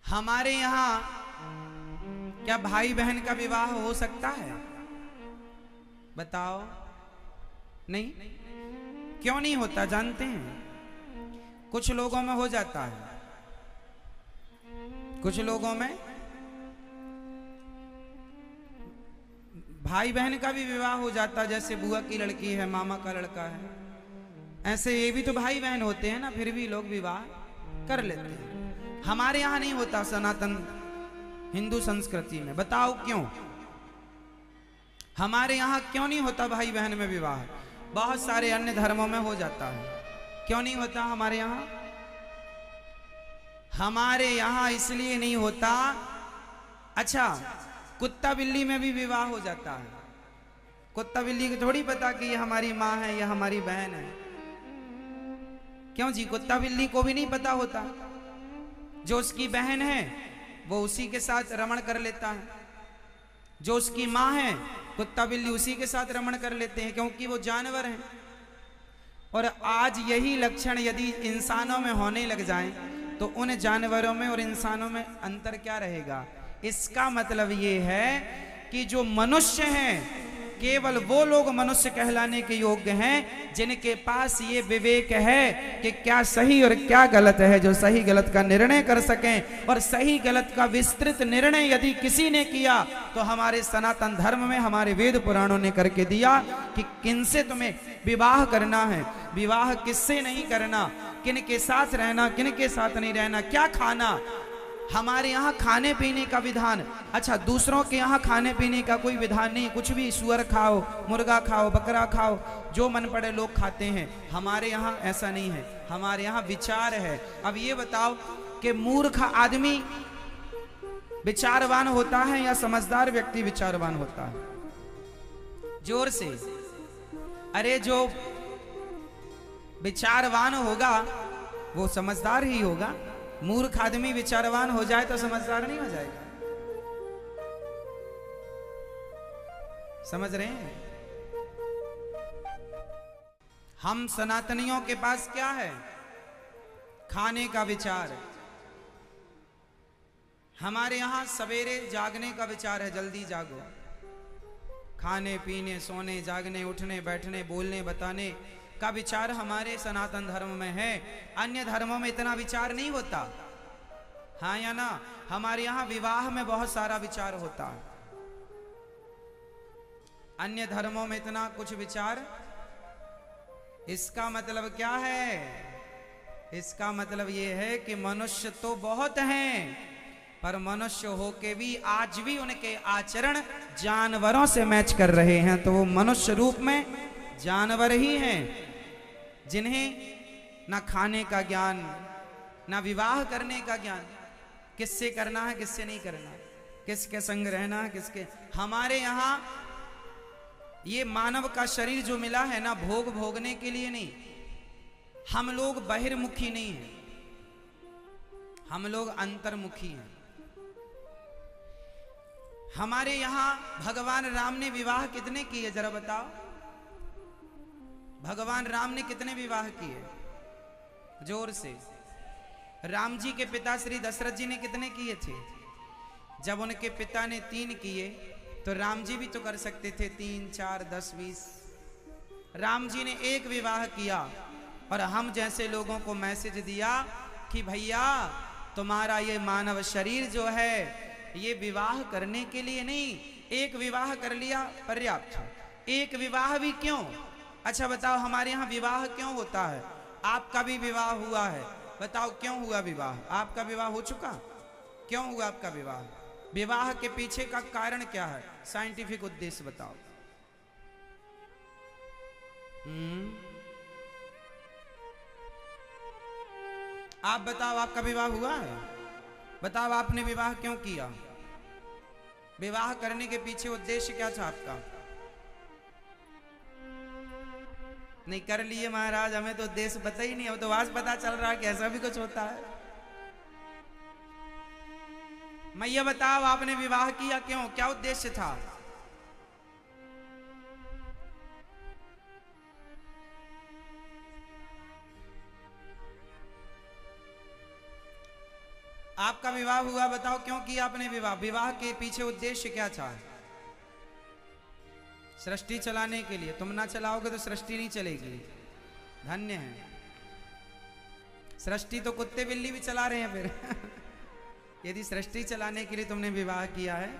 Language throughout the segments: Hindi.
हमारे यहाँ क्या भाई बहन का विवाह हो सकता है? बताओ। नहीं? क्यों नहीं होता जानते हैं? कुछ लोगों में हो जाता है, कुछ लोगों में भाई बहन का भी विवाह हो जाता है। जैसे बुआ की लड़की है, मामा का लड़का है, ऐसे ये भी तो भाई बहन होते हैं ना, फिर भी लोग विवाह कर लेते हैं। हमारे यहाँ नहीं होता सनातन हिंदू संस्कृति में। बताओ क्यों? हमारे यहाँ क्यों नहीं होता भाई बहन में विवाह? बहुत सारे अन्य धर्मों में हो जाता है, क्यों नहीं होता हमारे यहाँ? हमारे यहाँ इसलिए नहीं होता। अच्छा, कुत्ता बिल्ली में भी विवाह हो जाता है। कुत्ता बिल्ली को थोड़ी पता कि ये हमारी माँ है, ये हमारी बहन है। क्यों जी? कुत्ता बिल्ली को भी नहीं पता होता। जो उसकी बहन है वो उसी के साथ रमण कर लेता है, जो उसकी माँ है कुत्ता बिल्ली उसी के साथ रमण कर लेते हैं, क्योंकि वो जानवर हैं। और आज यही लक्षण यदि इंसानों में होने लग जाएं तो उन जानवरों में और इंसानों में अंतर क्या रहेगा? इसका मतलब ये है कि जो मनुष्य हैं केवल वो लोग मनुष्य कहलाने के योग्य हैं जिनके पास ये विवेक है कि क्या सही और क्या गलत है, जो सही गलत का निर्णय कर सकें। और सही गलत का विस्तृत निर्णय यदि किसी ने किया तो हमारे सनातन धर्म में, हमारे वेद पुराणों ने करके दिया कि किनसे तुम्हें विवाह करना है, विवाह किससे नहीं करना, किन के साथ रहना, किन के साथ नहीं रहना, क्या खाना। हमारे यहाँ खाने पीने का विधान, अच्छा दूसरों के यहाँ खाने पीने का कोई विधान नहीं, कुछ भी सुअर खाओ, मुर्गा खाओ, बकरा खाओ, जो मन पड़े लोग खाते हैं। हमारे यहाँ ऐसा नहीं है, हमारे यहाँ विचार है। अब ये बताओ कि मूर्ख आदमी विचारवान होता है या समझदार व्यक्ति विचारवान होता है? जोर से। अरे जो विचारवान होगा वो समझदार ही होगा। मूर्ख आदमी विचारवान हो जाए तो समझदार नहीं हो जाएगा। समझ रहे हैं? हम सनातनियों के पास क्या है? खाने का विचार। हमारे यहां सवेरे जागने का विचार है, जल्दी जागो। खाने पीने, सोने, जागने, उठने, बैठने, बोलने, बताने का विचार हमारे सनातन धर्म में है। अन्य धर्मों में इतना विचार नहीं होता, हाँ या ना? हमारे यहाँ विवाह में बहुत सारा विचार होता है, अन्य धर्मों में इतना कुछ विचार। इसका मतलब क्या है? इसका मतलब यह है कि मनुष्य तो बहुत हैं, पर मनुष्य होके भी आज भी उनके आचरण जानवरों से मैच कर रहे हैं। तो वो मनुष्य रूप में जानवर ही हैं, जिन्हें ना खाने का ज्ञान, ना विवाह करने का ज्ञान, किससे करना है किससे नहीं करना, किसके संग रहना है किसके। हमारे यहाँ ये मानव का शरीर जो मिला है ना, भोग भोगने के लिए नहीं। हम लोग बहिर्मुखी नहीं हैं, हम लोग अंतर्मुखी हैं। हमारे यहाँ भगवान राम ने विवाह कितने किए जरा बताओ? भगवान राम ने कितने विवाह किए? जोर से। राम जी के पिता श्री दशरथ जी ने कितने किए थे? जब उनके पिता ने 3 किए तो राम जी भी तो कर सकते थे 3, 4, 10, 20। राम जी ने 1 विवाह किया और हम जैसे लोगों को मैसेज दिया कि भैया तुम्हारा ये मानव शरीर जो है ये विवाह करने के लिए नहीं, 1 विवाह कर लिया पर्याप्त। 1 विवाह भी क्यों? अच्छा बताओ, हमारे यहाँ विवाह क्यों होता है? आपका भी विवाह हुआ है, बताओ क्यों हुआ विवाह? आपका विवाह हो चुका, क्यों हुआ आपका विवाह? विवाह के पीछे का कारण क्या है? साइंटिफिक उद्देश्य बताओ। आप बताओ, आपका विवाह हुआ है? बताओ आपने विवाह क्यों किया? विवाह करने के पीछे उद्देश्य क्या था आपका? नहीं कर लिए महाराज, हमें तो उद्देश्य पता ही नहीं, अब तो आज पता चल रहा है कि ऐसा भी कुछ होता है। मैया बताओ, आपने विवाह किया क्यों? क्या उद्देश्य था? आपका विवाह हुआ, बताओ क्यों किया आपने विवाह? विवाह के पीछे उद्देश्य क्या था? सृष्टि चलाने के लिए। तुम ना चलाओगे तो सृष्टि नहीं चलेगी। धन्य है। सृष्टि तो कुत्ते बिल्ली भी चला रहे हैं फिर यदि सृष्टि चलाने के लिए तुमने विवाह किया है।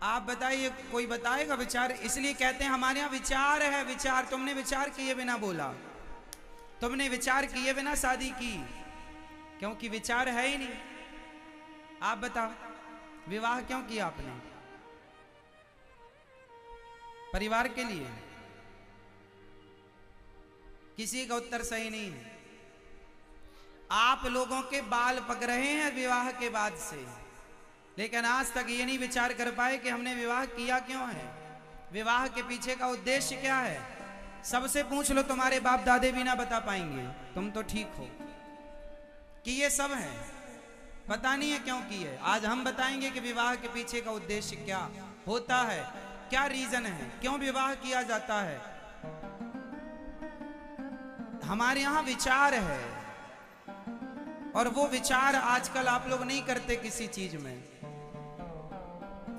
आप बताइए, कोई बताएगा विचार? इसलिए कहते हैं हमारे यहां विचार है। विचार, तुमने विचार किए बिना बोला, तुमने विचार किए बिना शादी की, क्योंकि विचार है ही नहीं। आप बताओ विवाह क्यों किया आपने? परिवार के लिए? किसी का उत्तर सही नहीं है। आप लोगों के बाल पक रहे हैं विवाह के बाद से, लेकिन आज तक ये नहीं विचार कर पाए कि हमने विवाह किया क्यों है, विवाह के पीछे का उद्देश्य क्या है। सबसे पूछ लो, तुम्हारे बाप दादे भी ना बता पाएंगे। तुम तो ठीक हो कि ये सब है, पता नहीं है क्यों किए। आज हम बताएंगे कि विवाह के पीछे का उद्देश्य क्या होता है, क्या रीजन है, क्यों विवाह किया जाता है। हमारे यहां विचार है, और वो विचार आजकल आप लोग नहीं करते किसी चीज में।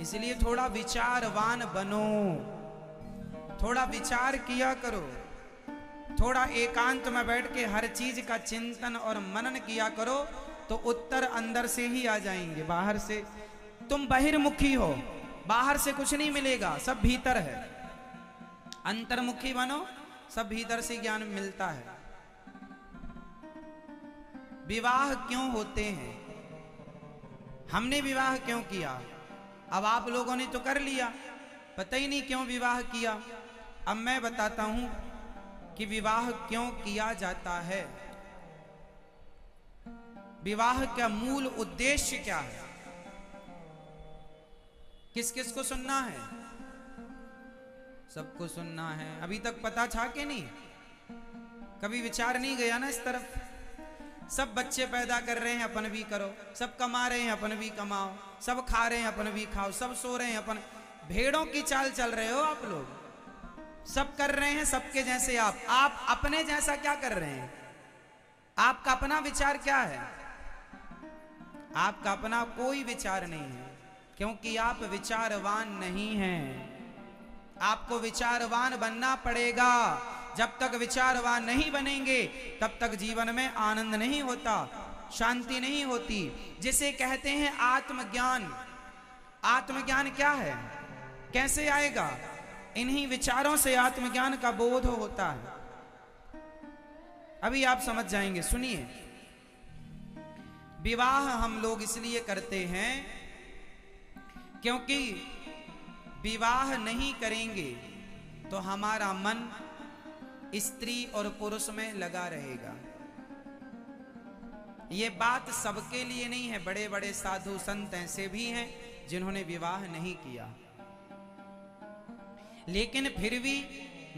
इसलिए थोड़ा विचारवान बनो, थोड़ा विचार किया करो, थोड़ा एकांत में बैठ के हर चीज का चिंतन और मनन किया करो, तो उत्तर अंदर से ही आ जाएंगे। बाहर से तुम बहिर्मुखी हो, बाहर से कुछ नहीं मिलेगा, सब भीतर है। अंतर्मुखी बनो, सब भीतर से ज्ञान मिलता है। विवाह क्यों होते हैं? हमने विवाह क्यों किया? अब आप लोगों ने तो कर लिया, पता ही नहीं क्यों विवाह किया। अब मैं बताता हूं कि विवाह क्यों किया जाता है, विवाह का मूल उद्देश्य क्या है। किस किस को सुनना है? सबको सुनना है। अभी तक पता था कि नहीं? कभी विचार नहीं गया ना इस तरफ। सब बच्चे पैदा कर रहे हैं, अपन भी करो। सब कमा रहे हैं, अपन भी कमाओ। सब खा रहे हैं, अपन भी खाओ। सब सो रहे हैं, अपन भेड़ों की चाल चल रहे हो आप लोग। सब कर रहे हैं सबके जैसे। आप अपने जैसा क्या कर रहे हैं? आपका अपना विचार क्या है? आपका अपना कोई विचार नहीं है, क्योंकि आप विचारवान नहीं हैं। आपको विचारवान बनना पड़ेगा। जब तक विचारवान नहीं बनेंगे तब तक जीवन में आनंद नहीं होता, शांति नहीं होती। जिसे कहते हैं आत्मज्ञान। आत्मज्ञान क्या है, कैसे आएगा? इन्हीं विचारों से आत्मज्ञान का बोध होता है। अभी आप समझ जाएंगे, सुनिए। विवाह हम लोग इसलिए करते हैं क्योंकि विवाह नहीं करेंगे तो हमारा मन स्त्री और पुरुष में लगा रहेगा। ये बात सबके लिए नहीं है। बड़े बड़े साधु संत ऐसे भी हैं जिन्होंने विवाह नहीं किया, लेकिन फिर भी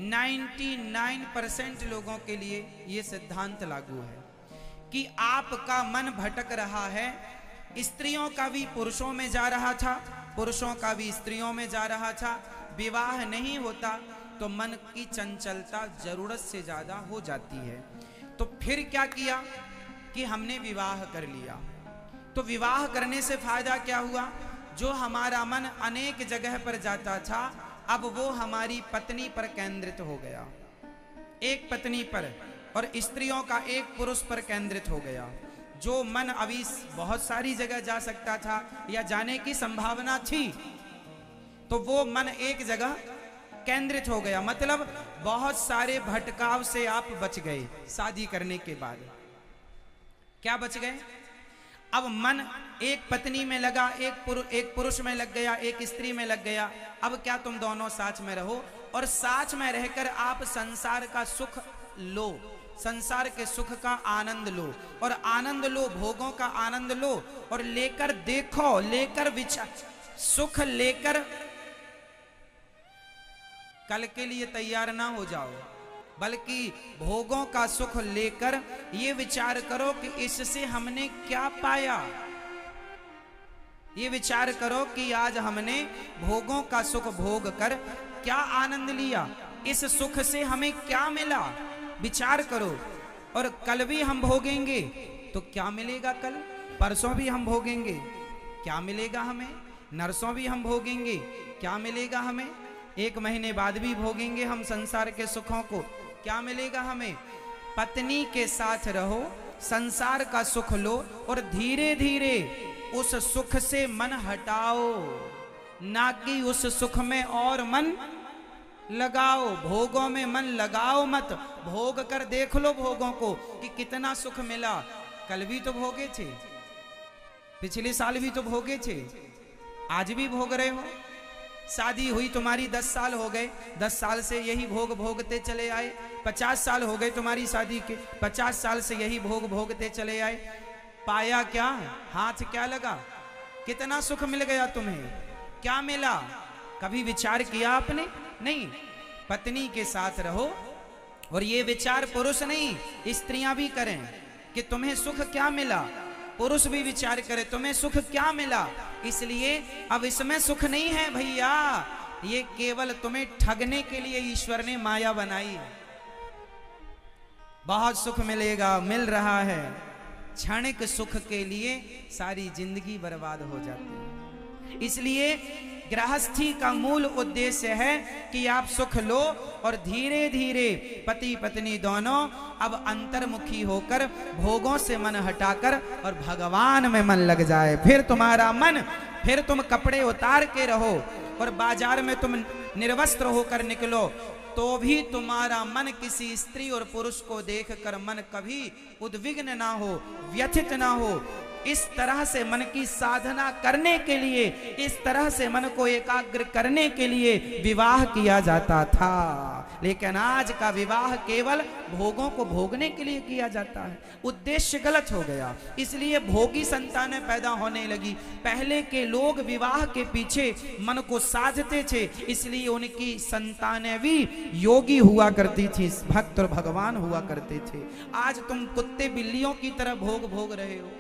99% लोगों के लिए यह सिद्धांत लागू है कि आपका मन भटक रहा है। स्त्रियों का भी पुरुषों में जा रहा था, पुरुषों का भी स्त्रियों में जा रहा था। विवाह नहीं होता तो मन की चंचलता जरूरत से ज्यादा हो जाती है। तो फिर क्या किया कि हमने विवाह कर लिया। तो विवाह करने से फायदा क्या हुआ? जो हमारा मन अनेक जगह पर जाता था, अब वो हमारी पत्नी पर केंद्रित हो गया, एक पत्नी पर, और स्त्रियों का एक पुरुष पर केंद्रित हो गया। जो मन अभी बहुत सारी जगह जा सकता था या जाने की संभावना थी, तो वो मन एक जगह केंद्रित हो गया। मतलब बहुत सारे भटकाव से आप बच गए। शादी करने के बाद क्या बच गए? अब मन एक पत्नी में लगा, एक पुरुष में लग गया, एक स्त्री में लग गया। अब क्या तुम दोनों साथ में रहो और साथ में रहकर आप संसार का सुख लो, संसार के सुख का आनंद लो, और आनंद लो, भोगों का आनंद लो, और लेकर देखो, लेकर विचार, सुख लेकर कल के लिए तैयार ना हो जाओ, बल्कि भोगों का सुख लेकर ये विचार करो कि इससे हमने क्या पाया। ये विचार करो कि आज हमने भोगों का सुख भोग कर क्या आनंद लिया, इस सुख से हमें क्या मिला। विचार करो। और कल भी हम भोगेंगे, तो क्या मिलेगा कल? परसों भी हम भोगेंगे, क्या मिलेगा हमें? नरसों भी हम भोगेंगे, क्या मिलेगा हमें? 1 महीने बाद भी भोगेंगे हम संसार के सुखों को, क्या मिलेगा हमें? पत्नी के साथ रहो, संसार का सुख लो और धीरे धीरे उस सुख से मन हटाओ, ना कि उस सुख में और मन लगाओ। भोगों में मन लगाओ मत, भोग कर देख लो भोगों को कि कितना सुख मिला। कल भी तो भोगे थे, पिछले साल भी तो भोगे थे, आज भी भोग रहे हो। शादी हुई तुम्हारी 10 साल हो गए, 10 साल से यही भोग भोगते चले आए। 50 साल हो गए तुम्हारी शादी के, 50 साल से यही भोग भोगते चले आए। पाया क्या? हाथ क्या लगा? कितना सुख मिल गया तुम्हें? क्या मिला? कभी विचार किया आपने? नहीं। पत्नी के साथ रहो, और ये विचार पुरुष नहीं स्त्रियां भी करें कि तुम्हें सुख क्या मिला। पुरुष भी विचार करे तुम्हें सुख क्या मिला। इसलिए अब इसमें सुख नहीं है भैया, ये केवल तुम्हें ठगने के लिए ईश्वर ने माया बनाई है। बहुत सुख मिलेगा, मिल रहा है, क्षणिक सुख के लिए सारी जिंदगी बर्बाद हो जाती है। इसलिए गृहस्थी का मूल उद्देश्य है कि आप सुख लो और धीरे धीरे पति पत्नी दोनों अब अंतर्मुखी होकर भोगों से मन हटाकर और भगवान में मन लग जाए। फिर तुम्हारा मन, फिर तुम कपड़े उतार के रहो और बाजार में तुम निर्वस्त्र होकर निकलो, तो भी तुम्हारा मन किसी स्त्री और पुरुष को देखकर मन कभी उद्विग्न ना हो, व्यथित ना हो। इस तरह से मन की साधना करने के लिए, इस तरह से मन को एकाग्र करने के लिए विवाह किया जाता था। लेकिन आज का विवाह केवल भोगों को भोगने के लिए किया जाता है। उद्देश्य गलत हो गया, इसलिए भोगी संतानें पैदा होने लगी। पहले के लोग विवाह के पीछे मन को साधते थे, इसलिए उनकी संतानें भी योगी हुआ करती थी, भक्त और भगवान हुआ करते थे। आज तुम कुत्ते बिल्लियों की तरह भोग भोग रहे हो।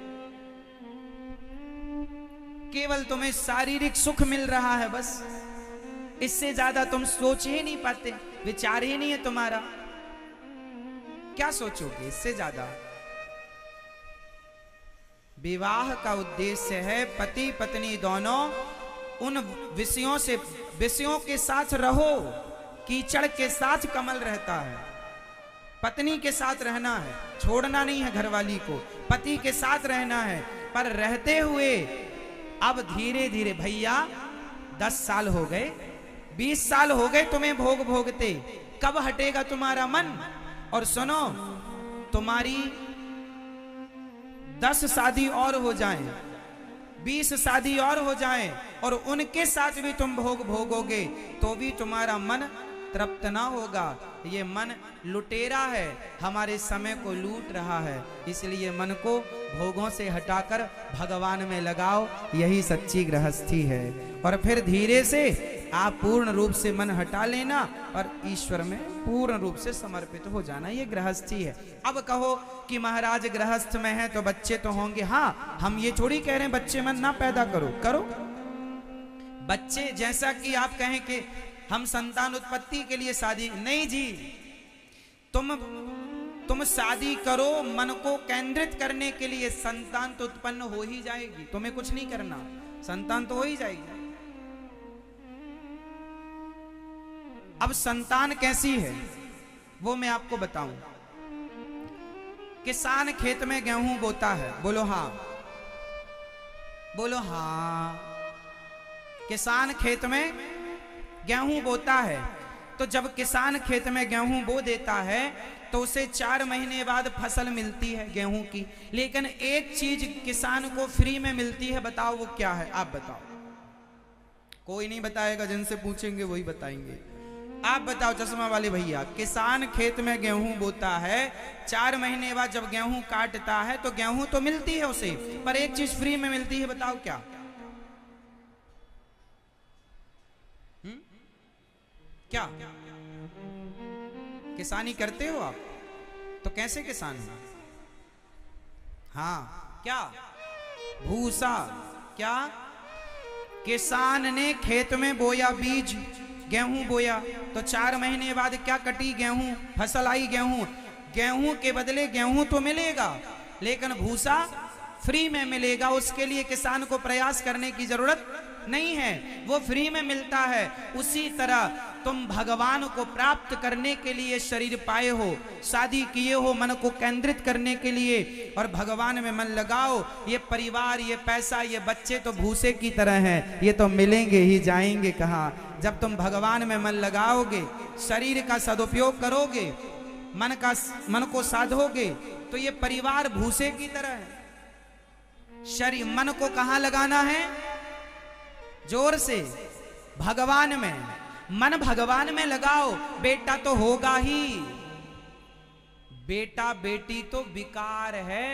केवल तुम्हें शारीरिक सुख मिल रहा है, बस इससे ज्यादा तुम सोच ही नहीं पाते, विचार ही नहीं है तुम्हारा। क्या सोचोगे इससे ज्यादा? विवाह का उद्देश्य है पति पत्नी दोनों उन विषयों के साथ रहो। कीचड़ के साथ कमल रहता है, पत्नी के साथ रहना है, छोड़ना नहीं है घरवाली को, पति के साथ रहना है। पर रहते हुए अब धीरे धीरे भैया 10 साल हो गए, 20 साल हो गए तुम्हें भोग भोगते, कब हटेगा तुम्हारा मन? और सुनो, तुम्हारी 10 शादी और हो जाएं, 20 शादी और हो जाएं, और उनके साथ भी तुम भोग भोगोगे तो भी तुम्हारा मन तृप्त ना होगा। ये मन लुटेरा है, हमारे समय को लूट रहा है। इसलिए मन को भोगों से हटाकर भगवान में लगाओ, यही सच्ची गृहस्थी है। और फिर धीरे से आप पूर्ण रूप से मन हटा लेना और ईश्वर में पूर्ण रूप से समर्पित हो जाना, ये गृहस्थी है। अब कहो कि महाराज गृहस्थ में है तो बच्चे तो होंगे। हाँ, हम ये थोड़ी कह रहे हैं बच्चे मन ना पैदा करो, करो बच्चे। जैसा कि आप कहें कि हम संतान उत्पत्ति के लिए शादी, नहीं जी, तुम शादी करो मन को केंद्रित करने के लिए, संतान तो उत्पन्न हो ही जाएगी, तुम्हें कुछ नहीं करना, संतान तो हो ही जाएगी। अब संतान कैसी है वो मैं आपको बताऊं। किसान खेत में गेहूं बोता है, बोलो हाँ, बोलो हाँ। किसान खेत में गेहूं बोता है, तो जब किसान खेत में गेहूं बो देता है तो उसे 4 महीने बाद फसल मिलती है गेहूं की। लेकिन एक चीज किसान को फ्री में मिलती है, बताओ वो क्या है? आप बताओ। कोई नहीं बताएगा, जिनसे पूछेंगे वही बताएंगे। आप बताओ चश्मा वाले भैया, किसान खेत में गेहूं बोता है, 4 महीने बाद जब गेहूं काटता है तो गेहूं तो मिलती है उसे, पर एक चीज फ्री में मिलती है, बताओ क्या? क्या किसानी करते हो आप? तो कैसे किसान हो? हाँ, क्या? भूसा। क्या? किसान ने खेत में बोया बीज, गेहूं बोया, तो 4 महीने बाद क्या कटी? गेहूं, फसल आई गेहूं। गेहूं के बदले गेहूं तो मिलेगा, लेकिन भूसा फ्री में मिलेगा, उसके लिए किसान को प्रयास करने की जरूरत नहीं है, वो फ्री में मिलता है। उसी तरह तुम भगवान को प्राप्त करने के लिए शरीर पाए हो, शादी किए हो मन को केंद्रित करने के लिए, और भगवान में मन लगाओ। ये परिवार, ये पैसा, ये बच्चे तो भूसे की तरह हैं, ये तो मिलेंगे ही, जाएंगे कहाँ। जब तुम भगवान में मन लगाओगे, शरीर का सदुपयोग करोगे, मन को साधोगे, तो ये परिवार भूसे की तरह है। शरीर मन को कहां लगाना है? जोर से भगवान में। मन भगवान में लगाओ, बेटा तो होगा ही। बेटा बेटी तो विकार है,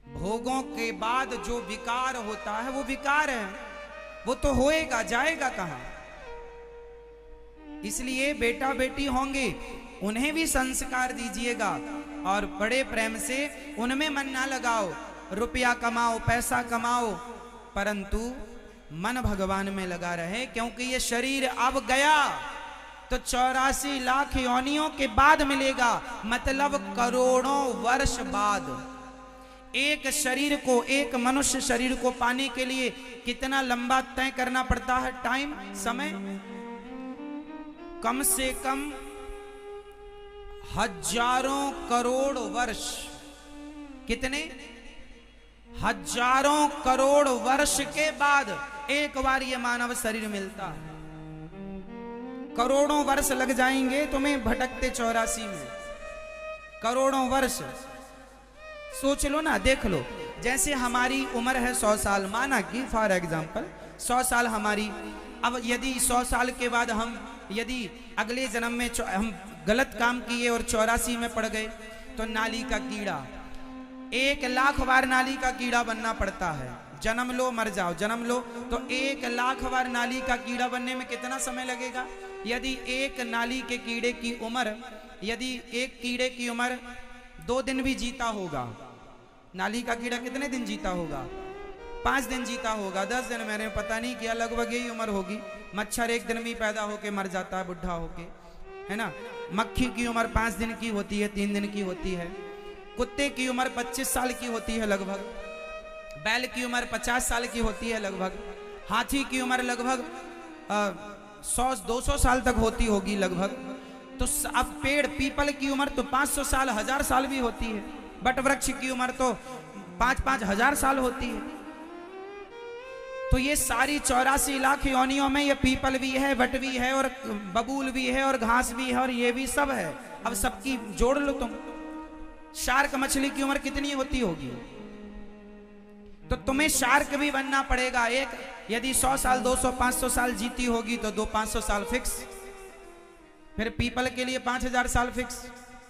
भोगों के बाद जो विकार होता है वो विकार है, वो तो होएगा, जाएगा कहां। इसलिए बेटा बेटी होंगे, उन्हें भी संस्कार दीजिएगा और बड़े प्रेम से उनमें मन ना लगाओ। रुपया कमाओ, पैसा कमाओ, परंतु मन भगवान में लगा रहे, क्योंकि ये शरीर अब गया तो 84 लाख योनियों के बाद मिलेगा, मतलब करोड़ों वर्ष बाद। एक शरीर को, एक मनुष्य शरीर को पाने के लिए कितना लंबा तय करना पड़ता है टाइम, समय? कम से कम हजारों करोड़ वर्ष। कितने? हजारों करोड़ वर्ष के बाद एक बार ये मानव शरीर मिलता है। करोड़ों वर्ष लग जाएंगे तुम्हें भटकते 84 में, करोड़ों वर्ष। सोच लो ना, देख लो, जैसे हमारी उम्र है 100 साल, माना कि फॉर एग्जाम्पल 100 साल हमारी। अब यदि 100 साल के बाद हम यदि अगले जन्म में हम गलत काम किए और 84 में पड़ गए, तो नाली का कीड़ा, 1 लाख बार नाली का कीड़ा बनना पड़ता है। जन्म लो मर जाओ, जन्म लो, तो 1 लाख बार नाली का कीड़ा बनने में कितना समय लगेगा? यदि एक नाली के कीड़े की उम्र, यदि एक कीड़े की उम्र 2 दिन भी जीता होगा, नाली का कीड़ा कितने दिन जीता होगा? 5 दिन जीता होगा, 10 दिन मैंने पता नहीं किया, लगभग यही उम्र होगी। मच्छर 1 दिन में पैदा होके मर जाता है बुढ़ा होके, है ना। मक्खी की उम्र 5 दिन की होती है, 3 दिन की होती है। कुत्ते की उम्र 25 साल की होती है लगभग। बैल की उम्र 50 साल की होती है लगभग। हाथी की उम्र लगभग 100-200 साल तक होती होगी लगभग। तो अब पेड़, पीपल की उम्र तो 500 साल, 1000 साल भी होती है। बट वृक्ष की उम्र तो 5-5 हजार साल होती है। तो ये सारी 84 लाख योनियों में ये पीपल भी है, बट भी है, और बबूल भी है, और घास भी है, और ये भी सब है। अब सबकी जोड़ लो तुम। शार्क मछली की उम्र कितनी होती होगी? तो तुम्हें शार्क भी बनना पड़ेगा। एक यदि 100 साल, 200, 500 साल जीती होगी तो 200-500 साल फिक्स। फिर पीपल के लिए 5000 साल फिक्स,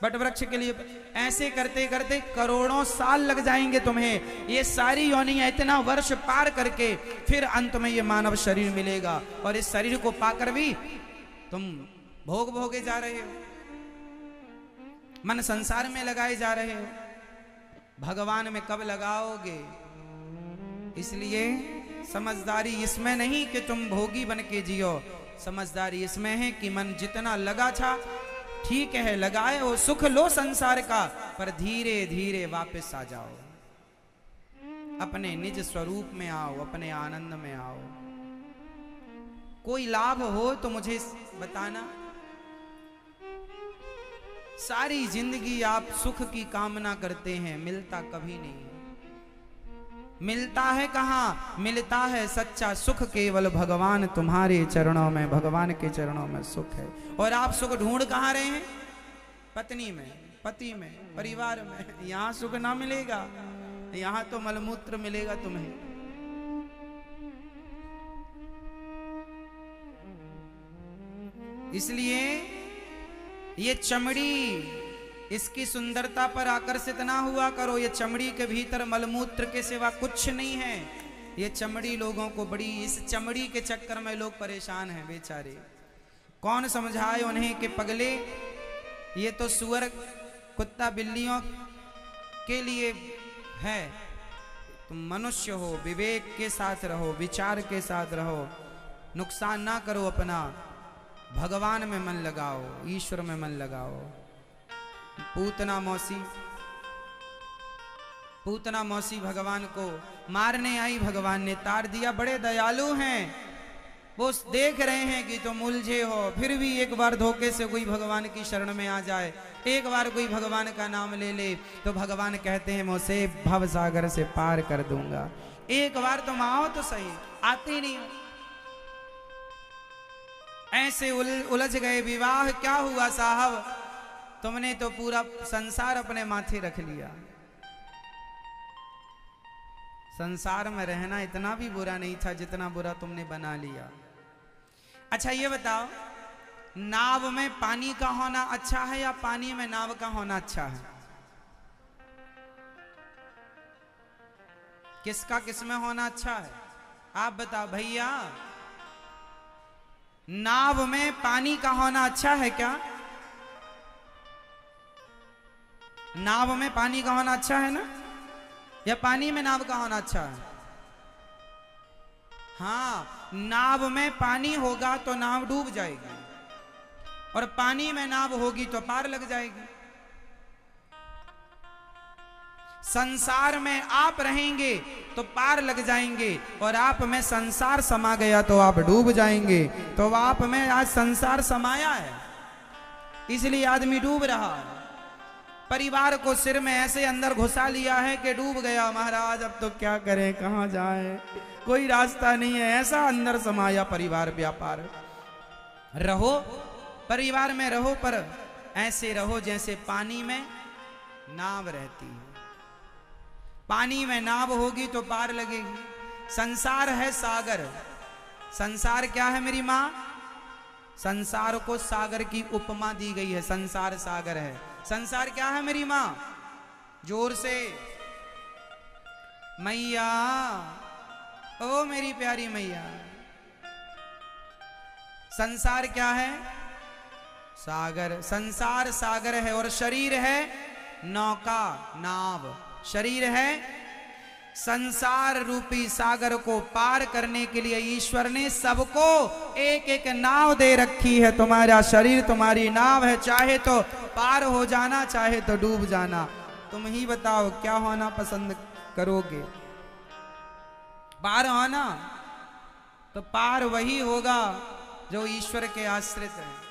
बट वृक्ष के लिए। ऐसे करते करते करोड़ों साल लग जाएंगे तुम्हें। ये सारी योनियां इतना वर्ष पार करके फिर अंत में ये मानव शरीर मिलेगा, और इस शरीर को पाकर भी तुम भोग भोगे जा रहे हो, मन संसार में लगाए जा रहे हो। भगवान में कब लगाओगे? इसलिए समझदारी इसमें नहीं कि तुम भोगी बन के जियो, समझदारी इसमें है कि मन जितना लगा था ठीक है, लगाए हो, सुख लो संसार का, पर धीरे धीरे वापस आ जाओ, अपने निज स्वरूप में आओ, अपने आनंद में आओ। कोई लाभ हो तो मुझे बताना। सारी जिंदगी आप सुख की कामना करते हैं, मिलता कभी नहीं। मिलता है कहाँ? मिलता है सच्चा सुख केवल भगवान तुम्हारे चरणों में, भगवान के चरणों में सुख है। और आप सुख ढूंढ कहाँ रहे हैं? पत्नी में, पति में, परिवार में। यहाँ सुख ना मिलेगा, यहाँ तो मलमूत्र मिलेगा तुम्हें। इसलिए ये चमड़ी, इसकी सुंदरता पर आकर्षित ना हुआ करो। ये चमड़ी के भीतर मलमूत्र के सिवा कुछ नहीं है। ये चमड़ी लोगों को बड़ी, इस चमड़ी के चक्कर में लोग परेशान हैं बेचारे। कौन समझाए उन्हें कि पगले, ये तो सुअर कुत्ता बिल्लियों के लिए है। तुम मनुष्य हो, विवेक के साथ रहो, विचार के साथ रहो, नुकसान ना करो अपना। भगवान में मन लगाओ, ईश्वर में मन लगाओ। पूतना मौसी पूतना मौसी भगवान को मारने आई, भगवान ने तार दिया। बड़े दयालु हैं वो, देख रहे हैं कि तुम उलझे हो, फिर भी एक बार धोखे से कोई भगवान की शरण में आ जाए, एक बार कोई भगवान का नाम ले ले, तो भगवान कहते हैं मैं उसे भव सागर से पार कर दूंगा। एक बार तुम आओ तो सही, आते नहीं हो। ऐसे उलझ गए। विवाह क्या हुआ साहब, तुमने तो पूरा संसार अपने माथे रख लिया। संसार में रहना इतना भी बुरा नहीं था जितना बुरा तुमने बना लिया। अच्छा ये बताओ, नाव में पानी का होना अच्छा है या पानी में नाव का होना अच्छा है? किसका किसमें होना अच्छा है आप बताओ भैया। नाव में पानी का होना अच्छा है क्या? नाव में पानी का होना अच्छा है ना, या पानी में नाव का होना अच्छा है? हाँ, नाव में पानी होगा तो नाव डूब जाएगी, और पानी में नाव होगी तो पार लग जाएगी। संसार में आप रहेंगे तो पार लग जाएंगे, और आप में संसार समा गया तो आप डूब जाएंगे। तो आप में आज संसार समाया है, इसलिए आदमी डूब रहा है। परिवार को सिर में ऐसे अंदर घुसा लिया है कि डूब गया महाराज, अब तो क्या करें, कहां जाएं, कोई रास्ता नहीं है। ऐसा अंदर समाया परिवार व्यापार। रहो परिवार में रहो, पर ऐसे रहो जैसे पानी में नाव रहती है। पानी में नाव होगी तो पार लगेगी। संसार है सागर। संसार क्या है मेरी माँ? संसार को सागर की उपमा दी गई है। संसार सागर है। संसार क्या है मेरी माँ? जोर से मैया, ओ मेरी प्यारी मैया। संसार क्या है? सागर। संसार सागर है, और शरीर है नौका, नाव। शरीर है। संसार रूपी सागर को पार करने के लिए ईश्वर ने सबको एक एक नाव दे रखी है। तुम्हारा शरीर तुम्हारी नाव है, चाहे तो पार हो जाना, चाहे तो डूब जाना। तुम ही बताओ क्या होना पसंद करोगे? पार होना? तो पार वही होगा जो ईश्वर के आश्रित है।